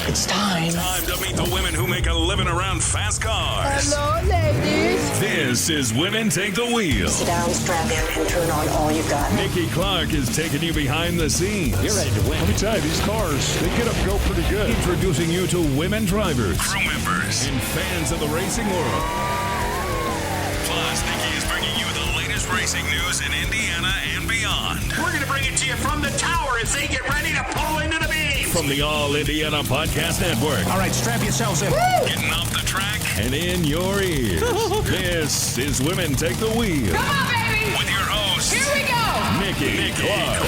It's time. Time to meet the women who make a living around fast cars. Hello, ladies. This is Women Take the Wheel. Sit down, strap in, and turn on all you got. Nikki Clark is taking you behind the scenes. You're ready to win. Let me tell you, these cars, they get up and go pretty good. Introducing you to women drivers, crew members, and fans of the racing world. Plus, Nikki is bringing you the latest racing news in Indiana and beyond. We're going to bring it to you from the tower as they get ready to pull into the beam. From the All Indiana Podcast Network. All right, strap yourselves in. Woo! Getting off the track and in your ears. This is Women Take the Wheel. Come on, baby. With your host, Here we go. Nikki Clark.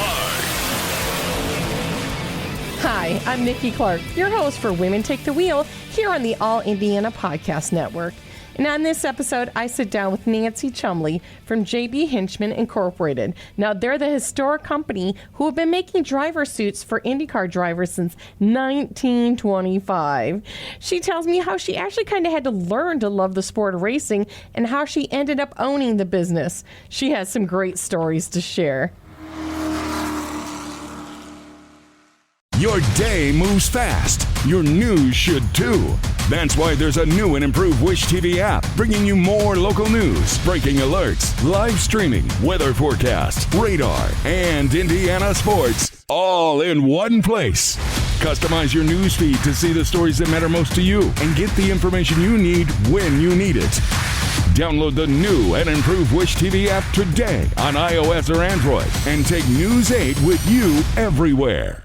Hi, I'm Nikki Clark, your host for Women Take the Wheel here on the All Indiana Podcast Network. And on this episode, I sit down with Nancy Chumbley from JB Hinchman Incorporated. Now, they're the historic company who have been making driver suits for Indy Car drivers since 1925. She tells me how she actually kind of had to learn to love the sport of racing and how she ended up owning the business. She has some great stories to share. Your day moves fast. Your news should too. That's why there's a new and improved Wish TV app bringing you more local news, breaking alerts, live streaming, weather forecasts, radar, and Indiana sports all in one place. Customize your news feed to see the stories that matter most to you and get the information you need when you need it. Download the new and improved Wish TV app today on iOS or Android and take News 8 with you everywhere.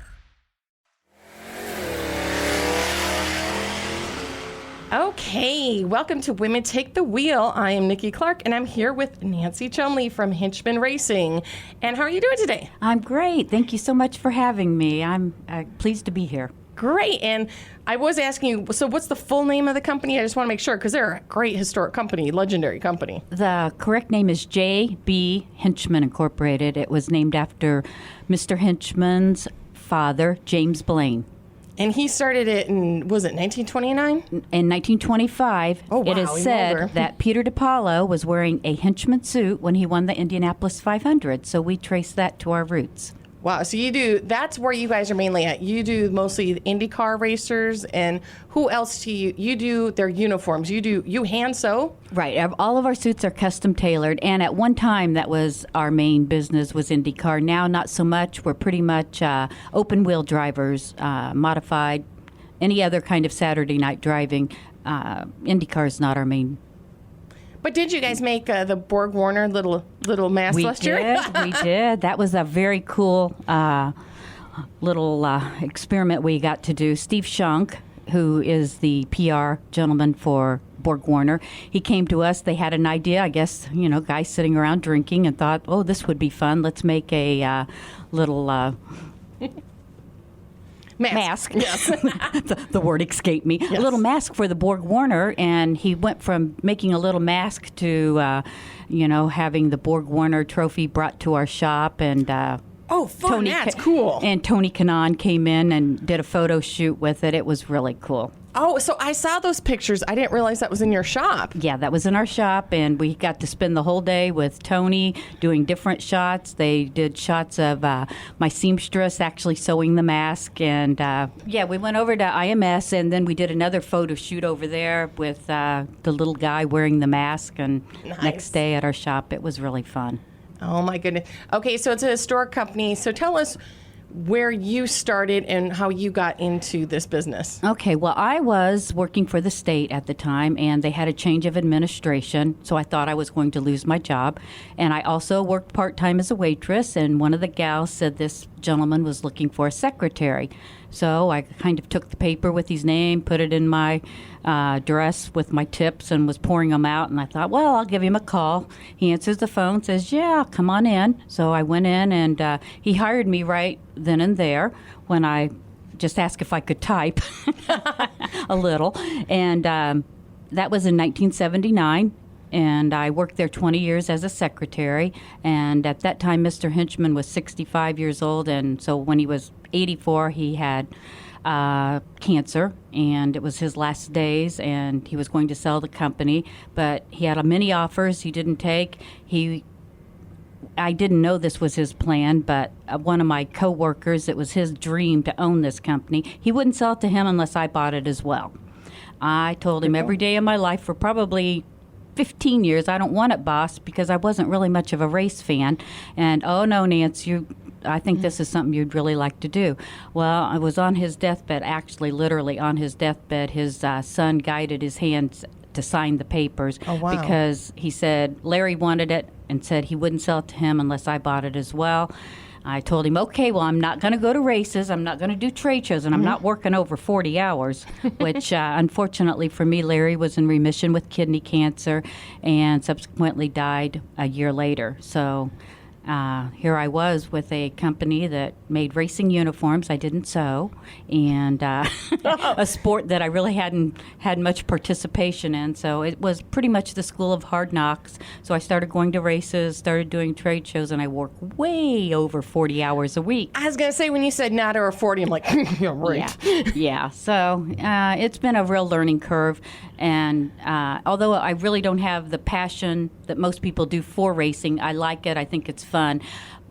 Okay, welcome to Women Take the Wheel. I am Nikki Clark, and I'm here with Nancy Chumbley from Hinchman Racing. And how are you doing today? I'm great. Thank you so much for having me. I'm pleased to be here. Great. And I was asking you, so what's the full name of the company? I just want to make sure, because they're a great historic company, legendary company. The correct name is JB Hinchman Incorporated. It was named after Mr. Hinchman's father, James Blaine. And he started it in, was it 1929? In 1925, Oh, wow, it is even said older. that Peter DiPaolo was wearing a Hinchman suit when he won the Indianapolis 500, so we trace that to our roots. Wow, so you do, that's where you guys are mainly at. You do mostly the Indy Car racers, and who else do you do their uniforms? You hand sew? Right. All of our suits are custom tailored, and at one time that was our main business was Indy Car. Now not so much. We're pretty much open wheel drivers, modified, any other kind of Saturday night driving. Indy Car is not our main. But did you guys make the Borg Warner little mask last year? We did. That was a very cool little experiment we got to do. Steve Shunk, who is the PR gentleman for Borg Warner, he came to us. They had an idea, I guess, guys sitting around drinking and thought, oh, this would be fun. Let's make a little... Mask. Yes. the word escaped me. Yes. A little mask for the Borg Warner, and he went from making a little mask to, having the Borg Warner trophy brought to our shop. And Oh, fun. That's cool. And Tony Kanaan came in and did a photo shoot with it. It was really cool. Oh, so I saw those pictures. I didn't realize that was in your shop. Yeah, that was in our shop, and we got to spend the whole day with Tony doing different shots. They did shots of my seamstress actually sewing the mask, and we went over to IMS, and then we did another photo shoot over there with the little guy wearing the mask, and Nice. Next day at our shop. It was really fun. Oh, my goodness. Okay, so it's a historic company. So tell us where you started and how you got into this business. Okay, well, I was working for the state at the time, and they had a change of administration, so I thought I was going to lose my job. And I also worked part-time as a waitress, and one of the gals said this gentleman was looking for a secretary. So I kind of took the paper with his name, put it in my dress with my tips, and was pouring them out. And I thought, well, I'll give him a call. He answers the phone, says, yeah, come on in. So I went in, and he hired me right then and there when I just asked if I could type a little. And that was in 1979. And I worked there 20 years as a secretary. And at that time, Mr. Hinchman was 65 years old. And so when he was 84, he had cancer. And it was his last days. And he was going to sell the company. But he had many offers he didn't take. He I didn't know this was his plan, but one of my coworkers, it was his dream to own this company. He wouldn't sell it to him unless I bought it as well. I told him every day of my life for probably 15 years, I don't want it, boss, because I wasn't really much of a race fan. And, oh, no, Nance, I think this is something you'd really like to do. Well, I was on his deathbed, actually, literally on his deathbed. His son guided his hands to sign the papers because he said Larry wanted it and said he wouldn't sell it to him unless I bought it as well. I told him, okay, well, I'm not going to go to races. I'm not going to do trade shows, and I'm not working over 40 hours, which unfortunately for me, Larry was in remission with kidney cancer and subsequently died a year later. So here I was with a company that made racing uniforms. I didn't sew, and a sport that I really hadn't had much participation in. So it was pretty much the school of hard knocks. So I started going to races, started doing trade shows, and I worked way over 40 hours a week. I was going to say, when you said not over 40, I'm like, yeah, right. Yeah. So it's been a real learning curve. And although I really don't have the passion that most people do for racing, I like it. I think it's fun.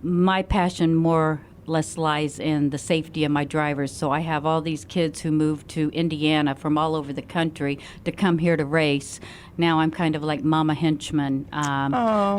My passion more or less lies in the safety of my drivers. So I have all these kids who move to Indiana from all over the country to come here to race. Now I'm kind of like Mama Hinchman.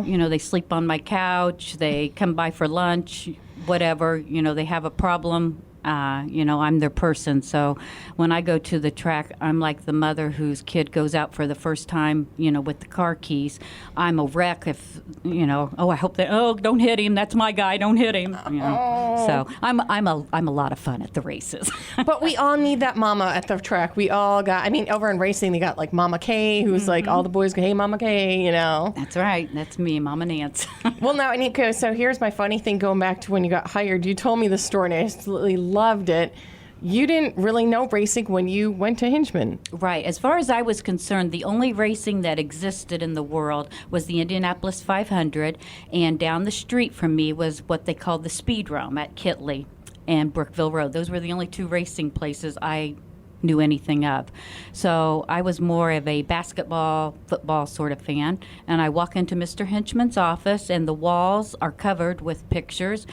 You know, they sleep on my couch. They come by for lunch, whatever. You know, they have a problem. You know, I'm their person. So when I go to the track, I'm like the mother whose kid goes out for the first time, you know, with the car keys. I'm a wreck if, you know, I hope that, don't hit him. That's my guy. Don't hit him. You know. So I'm a lot of fun at the races. But we all need that mama at the track. We all got, I mean, over in racing, they got like Mama Kay, who's like all the boys go, hey, Mama Kay, you know. That's right. That's me, Mama Nance. Well, now, Nico, so here's my funny thing going back to when you got hired. You told me the story, and I absolutely loved it. You didn't really know racing when you went to Hinchman. Right. As far as I was concerned, the only racing that existed in the world was the Indianapolis 500, and down the street from me was what they called the Speedrome at Kitley and Brookville Road. Those were the only two racing places I knew anything of. So I was more of a basketball, football sort of fan, and I walk into Mr. Hinchman's office, and the walls are covered with pictures,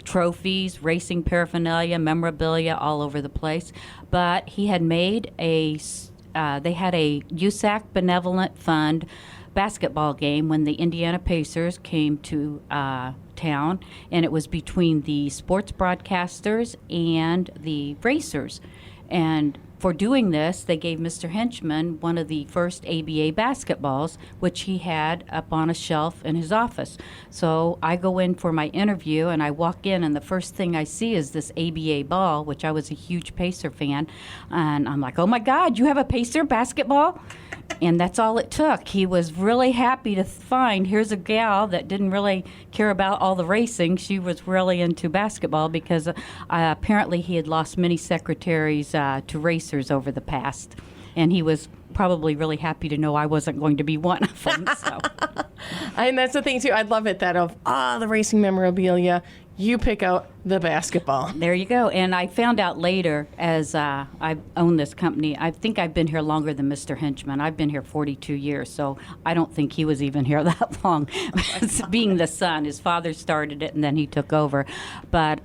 trophies, racing paraphernalia, memorabilia all over the place. But he had made they had a USAC Benevolent Fund basketball game when the Indiana Pacers came to town, and it was between the sports broadcasters and the racers. And for doing this, they gave Mr. Hinchman one of the first ABA basketballs, which he had up on a shelf in his office. So I go in for my interview, and I walk in, and the first thing I see is this ABA ball, which I was a huge Pacer fan. And I'm like, oh, my God, you have a Pacer basketball? And that's all it took. He was really happy to find here's a gal that didn't really care about all the racing. She was really into basketball because apparently he had lost many secretaries to racers over the past. And he was probably really happy to know I wasn't going to be one of them. So. And that's the thing, too. I love it that of the racing memorabilia, you pick out the basketball. There you go. And I found out later, as I own this company, I think I've been here longer than Mr. Hinchman. I've been here 42 years, so I don't think he was even here that long. Being the son, his father started it, and then he took over. But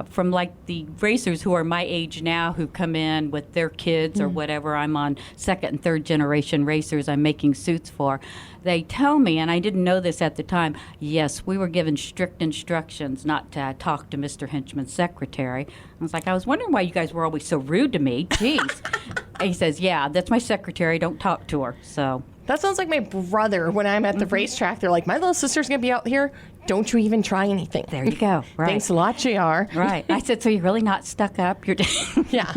from like the racers who are my age now, who come in with their kids or whatever, I'm on second and third generation racers I'm making suits for. They tell me, and I didn't know this at the time, yes, we were given strict instructions not to talk to Mr. Hinchman's secretary. I was like, I was wondering why you guys were always so rude to me. Jeez. He says, yeah, that's my secretary. Don't talk to her. So that sounds like my brother when I'm at the racetrack. They're like, my little sister's going to be out here. Don't you even try anything. There you go. Right. Thanks a lot, JR. Right. I said, so you're really not stuck up? You're Yeah.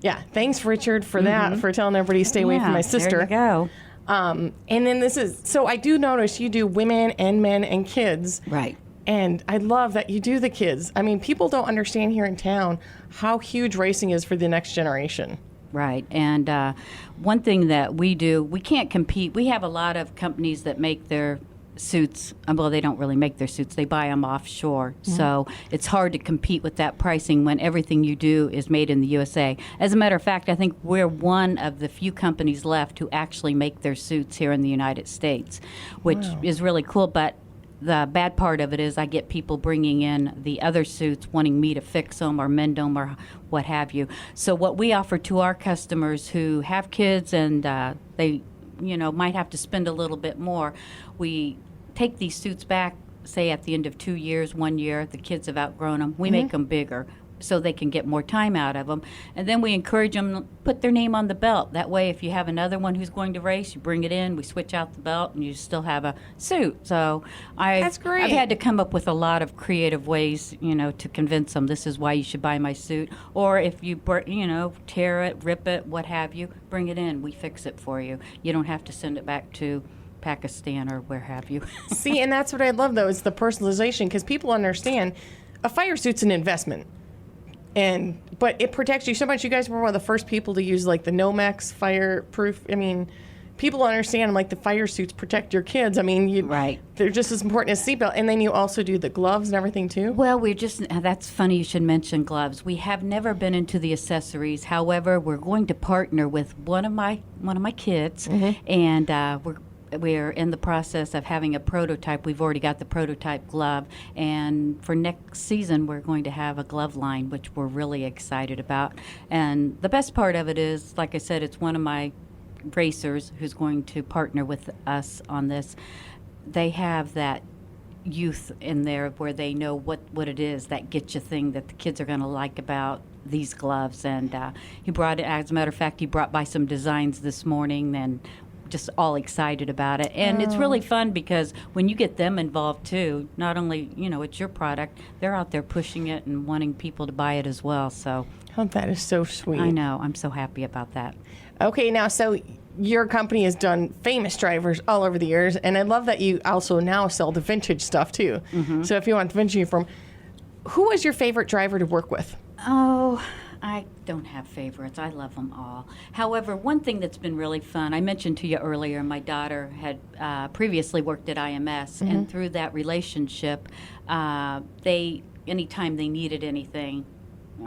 Yeah. Thanks, Richard, for that, for telling everybody to stay away from my sister. There you go. And then so I do notice you do women and men and kids. Right. And I love that you do the kids. I mean, people don't understand here in town how huge racing is for the next generation. Right. And one thing that we do, we can't compete. We have a lot of companies that make their suits. Well, they don't really make their suits. They buy them offshore. So it's hard to compete with that pricing when everything you do is made in the USA. As a matter of fact, I think we're one of the few companies left who actually make their suits here in the United States, which is really cool. But the bad part of it is I get people bringing in the other suits wanting me to fix them or mend them or what have you. So what we offer to our customers who have kids and they, might have to spend a little bit more, we take these suits back, say at the end of 2 years, 1 year, the kids have outgrown them. We make them bigger so they can get more time out of them. And then we encourage them to put their name on the belt. That way, if you have another one who's going to race, you bring it in, we switch out the belt, and you still have a suit. So That's great. I've had to come up with a lot of creative ways, to convince them this is why you should buy my suit. Or if you, tear it, rip it, what have you, bring it in. We fix it for you. You don't have to send it back to Pakistan or where have you. See, and that's what I love, though, is the personalization, because people understand a fire suit's an investment. But it protects you so much. You guys were one of the first people to use like the Nomex fireproof. I mean, people understand like the fire suits protect your kids. I mean, Right. They're just as important as seatbelt. And then you also do the gloves and everything too. Well, that's funny you should mention gloves. We have never been into the accessories. However, we're going to partner with one of my kids, and we're in the process of having a prototype. We've already got the prototype glove, and for next season we're going to have a glove line, which we're really excited about. And the best part of it is, like I said, it's one of my racers who's going to partner with us on this. They have that youth in there where they know what it is, that get you thing that the kids are going to like about these gloves. And he brought it, as a matter of fact, he brought by some designs this morning, and just all excited about it. And it's really fun because when you get them involved too, not only, it's your product, they're out there pushing it and wanting people to buy it as well. So That is so sweet. I know. I'm so happy about that. Okay, now, so your company has done famous drivers all over the years, and I love that you also now sell the vintage stuff too. So if you want vintage uniform, who was your favorite driver to work with? Oh, I don't have favorites. I love them all. However, one thing that's been really fun, I mentioned to you earlier, my daughter had previously worked at IMS, and through that relationship, anytime they needed anything,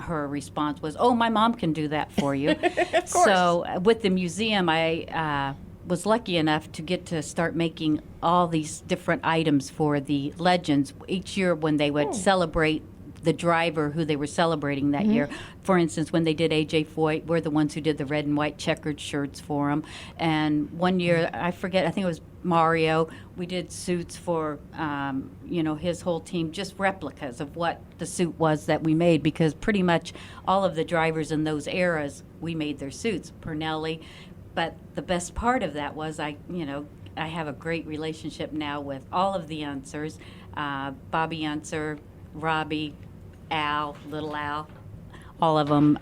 her response was, "Oh, my mom can do that for you." Of course. So with the museum, I was lucky enough to get to start making all these different items for the legends each year when they would celebrate the driver who they were celebrating that year. For instance, when they did A.J. Foyt, we're the ones who did the red and white checkered shirts for him. And one year, I forget, I think it was Mario, we did suits for, his whole team, just replicas of what the suit was that we made, because pretty much all of the drivers in those eras, we made their suits. Pernelli. But the best part of that was I have a great relationship now with all of the Unsers, Bobby Unser, Robbie, Al, Little Al, all of them,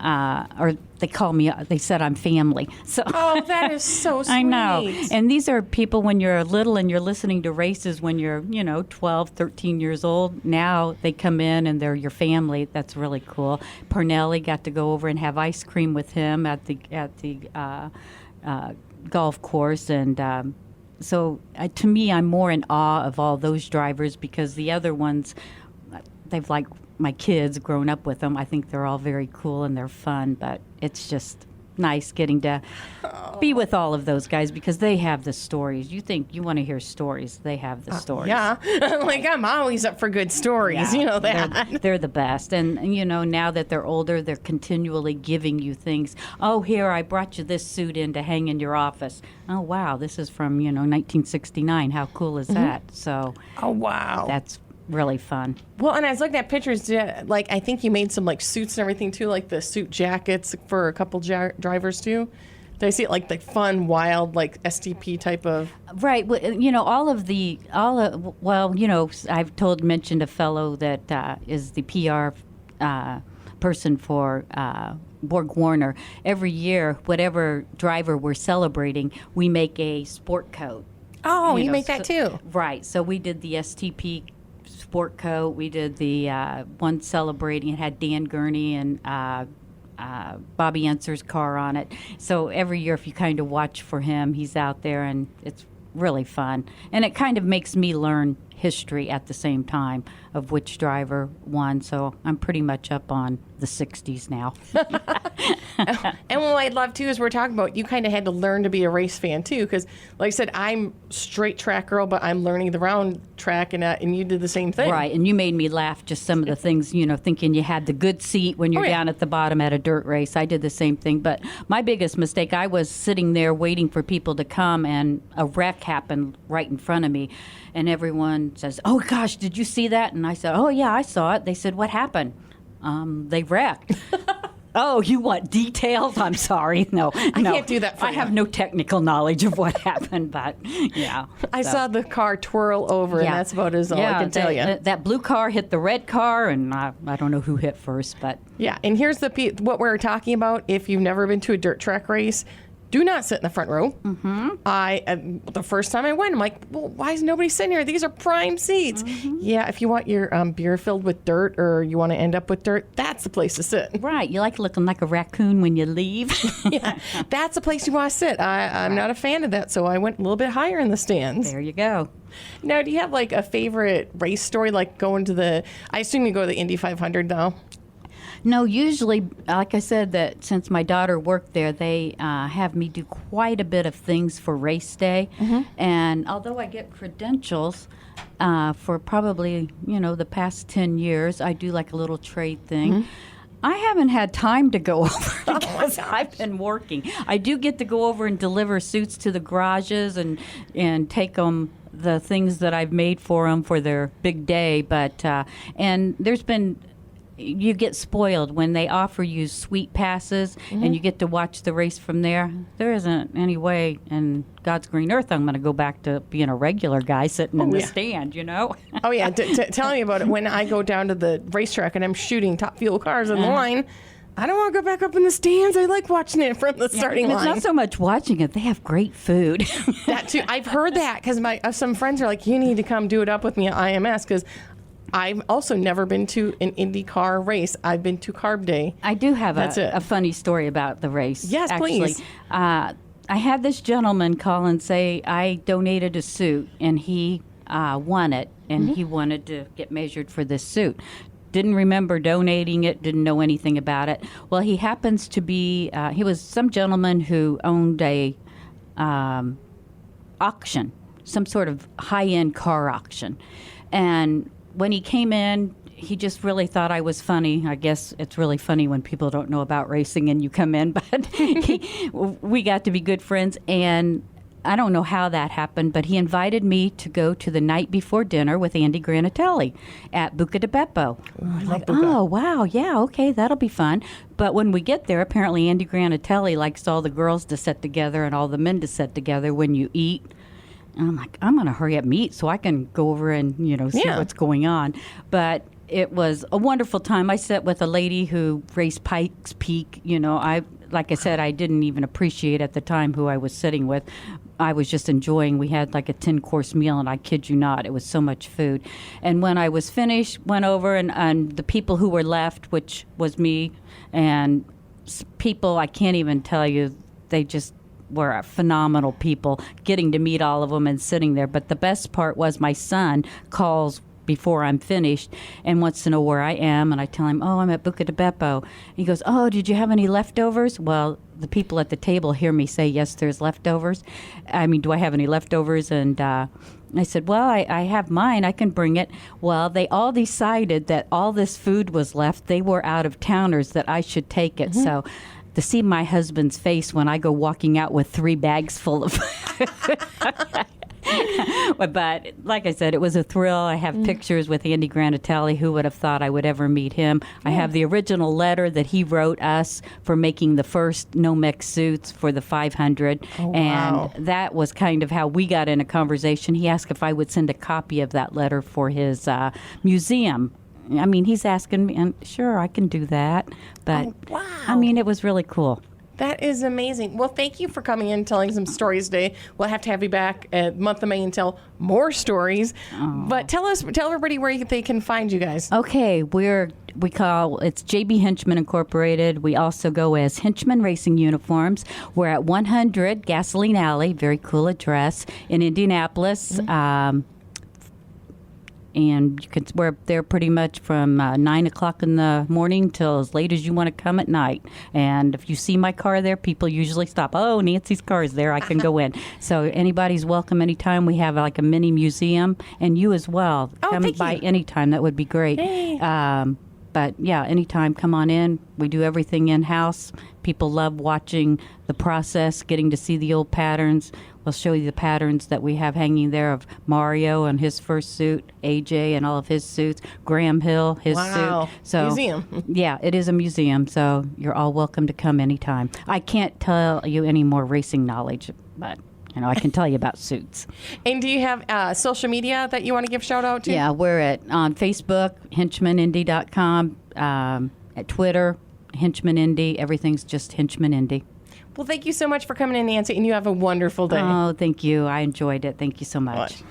or they call me, they said I'm family. So Oh, that is so sweet. I know. And these are people when you're little and you're listening to races when you're, 12, 13 years old. Now they come in and they're your family. That's really cool. Pernelli, got to go over and have ice cream with him at the golf course. And so to me, I'm more in awe of all those drivers, because the other ones, they've like my kids grown up with them. I think they're all very cool and they're fun, but it's just nice getting to be with all of those guys because they have the stories. You think you want to hear stories, they have the stories. Yeah, like I'm always up for good stories, you know that. They're the best. And, now that they're older, they're continually giving you things. Oh, here, I brought you this suit in to hang in your office. Oh, wow, this is from, 1969. How cool is that? So, Oh, wow. that's really fun. Well, and I was looking at pictures, like I think you made some like suits and everything too, like the suit jackets for a couple drivers too. Did I see it like the fun, wild, like STP type of? Right. Well, I've mentioned a fellow that is the PR person for Borg Warner. Every year, whatever driver we're celebrating, we make a sport coat. Oh, you make that too. Right. So we did the STP sport coat. We did the one celebrating. It had Dan Gurney and Bobby Unser's car on it. So every year, if you kind of watch for him, he's out there, and it's really fun. And it kind of makes me learn history at the same time of which driver won. So I'm pretty much up on the 60s now. And what I'd love too is we're talking about you kind of had to learn to be a race fan too, because like I said, I'm straight track girl, but I'm learning the round track, and you did the same thing. Right, and you made me laugh just some of the things, thinking you had the good seat when you're down at the bottom at a dirt race. I did the same thing, but my biggest mistake, I was sitting there waiting for people to come, and a wreck happened right in front of me, and everyone says, "Oh gosh, did you see that?" And I said, "Oh yeah, I saw it." They said, "What happened?" They wrecked. Oh, you want details? I'm sorry. No. I can't do that for I you. have no technical knowledge of what happened, but yeah. I saw the car twirl over, and that's about all I can tell you. That blue car hit the red car, and I don't know who hit first, but... Yeah, and here's what we're talking about. If you've never been to a dirt track race, do not sit in the front row. Mm-hmm. The first time I went, I'm like, well, why is nobody sitting here? These are prime seats. Mm-hmm. Yeah, if you want your beer filled with dirt, or you want to end up with dirt, that's the place to sit. Right. You like looking like a raccoon when you leave. Yeah, that's the place you want to sit. I'm not a fan of that, so I went a little bit higher in the stands. There you go. Now, do you have like a favorite race story, like going to I assume you go to the Indy 500 now? No, usually, like I said, that since my daughter worked there, they have me do quite a bit of things for race day. Mm-hmm. And although I get credentials for probably, the past 10 years, I do like a little trade thing. Mm-hmm. I haven't had time to go over because I've been working. I do get to go over and deliver suits to the garages and take them the things that I've made for them for their big day. But and there's been... You get spoiled when they offer you suite passes, mm-hmm. and you get to watch the race from there. There isn't any way in God's green earth I'm going to go back to being a regular guy sitting in the stand, Oh, yeah. Tell me about it. When I go down to the racetrack and I'm shooting top fuel cars in the line, I don't want to go back up in the stands. I like watching it from the starting line. It's not so much watching it. They have great food. That, too. I've heard that because some friends are like, you need to come do it up with me at IMS, because I've also never been to an Indy Car race. I've been to Carb Day. I do have a funny story about the race. Yes, actually. Please. I had this gentleman call and say I donated a suit, and he won it, and mm-hmm. he wanted to get measured for this suit. Didn't remember donating it, didn't know anything about it. Well, he happens to be, he was some gentleman who owned a auction, some sort of high-end car auction. And when he came in, he just really thought I was funny. I guess it's really funny when people don't know about racing and you come in, but we got to be good friends. And I don't know how that happened, but he invited me to go to the night before dinner with Andy Granatelli at Buca di Beppo. Oh, wow, yeah, okay, that'll be fun. But when we get there, apparently Andy Granatelli likes all the girls to sit together and all the men to sit together when you eat. And I'm like, I'm going to hurry up and eat so I can go over and, see what's going on. But it was a wonderful time. I sat with a lady who raced Pikes Peak. Like I said, I didn't even appreciate at the time who I was sitting with. I was just enjoying. We had like a 10-course meal, and I kid you not, it was so much food. And when I was finished, went over, and the people who were left, which was me, and people, I can't even tell you, they just were phenomenal people, getting to meet all of them and sitting there. But the best part was my son calls before I'm finished and wants to know where I am, and I tell him, I'm at Buca di Beppo. He goes, did you have any leftovers? Well, the people at the table hear me say, yes, there's leftovers. I mean, do I have any leftovers? And I said, well, I have mine. I can bring it. Well, they all decided that all this food was left. They were out-of-towners, that I should take it. Mm-hmm. So to see my husband's face when I go walking out with 3 bags full of But like I said, it was a thrill. I have pictures with Andy Granatelli. Who would have thought I would ever meet him? I have the original letter that he wrote us for making the first Nomex suits for the 500. Oh, wow. And that was kind of how we got in a conversation. He asked if I would send a copy of that letter for his museum. I mean, he's asking me, and sure, I can do that. But, I mean, it was really cool. That is amazing. Well, thank you for coming in and telling some stories today. We'll have to have you back at month of May and tell more stories. Oh. But tell everybody where they can find you guys. Okay, it's JB Hinchman Incorporated. We also go as Hinchman Racing Uniforms. We're at 100 Gasoline Alley, very cool address in Indianapolis. And we're there pretty much from 9 o'clock in the morning till as late as you want to come at night. And if you see my car there, people usually stop. Oh, Nancy's car is there. I can go in. So anybody's welcome anytime. We have like a mini museum, and you as well. Come by anytime. That would be great. Hey. But yeah, anytime, come on in. We do everything in-house. People love watching the process, getting to see the old patterns. We'll show you the patterns that we have hanging there of Mario and his first suit, AJ and all of his suits, Graham Hill, his suit. So, museum. Yeah, it is a museum, so you're all welcome to come anytime. I can't tell you any more racing knowledge, but I can tell you about suits. And do you have social media that you want to give shout out to? Yeah, we're on Facebook, HinchmanIndy.com, at Twitter, Hinchman Indy. Everything's just Hinchman Indy. Well, thank you so much for coming in, Nancy, and you have a wonderful day. Oh, thank you. I enjoyed it. Thank you so much.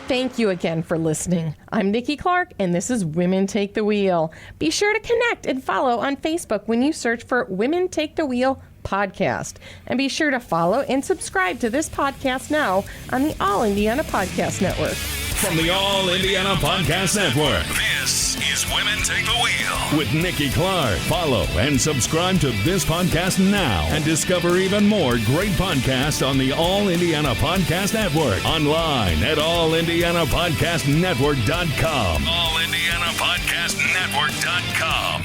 Thank you again for listening. I'm Nikki Clark, and this is Women Take the Wheel. Be sure to connect and follow on Facebook when you search for Women Take the Wheel podcast. And be sure to follow and subscribe to this podcast now on the All Indiana Podcast Network. From the All Indiana Podcast Network, this is Women Take the Wheel with Nikki Clark. Follow and subscribe to this podcast now and discover even more great podcasts on the All Indiana Podcast Network. Online at allindianapodcastnetwork.com. allindianapodcastnetwork.com.